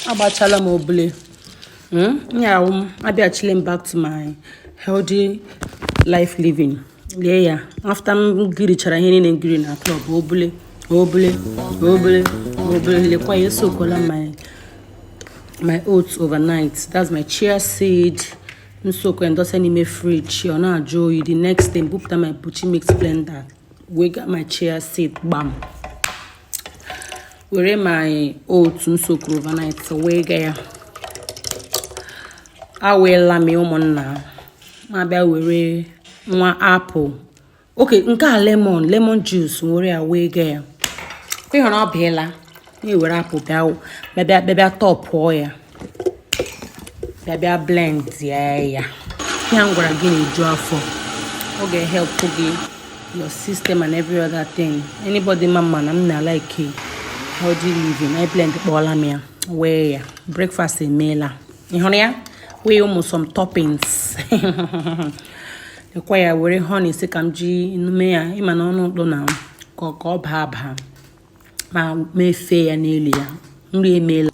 abachala m obule. Yeah, maybe I chilling back to my healthy life living. Yeah. After I'm girichara here in green at club, obule. Le kwa so kola my oats overnight. That's my chia seed. So when does any me fridge or na joy the next thing book my puchi mix blender. We got my chia seed bam. We my oats so overnight so we get I will la me na. Maybe we one apple. Okay, nka lemon juice we away get. We are not bela. You were apple bell. Maybe top oil. Maybe a blend, yeah. I'm gonna give you a draw for. Okay, help cooking your system and every other thing. Anybody, mama, I'm not like it. Healthy living. I blend the bolamia. Where breakfast in mela. You honey? We almost some toppings. The choir very honey. Say kamji in mea. Imano no now. Cock up hab. Ma me fair and earlier. Mela.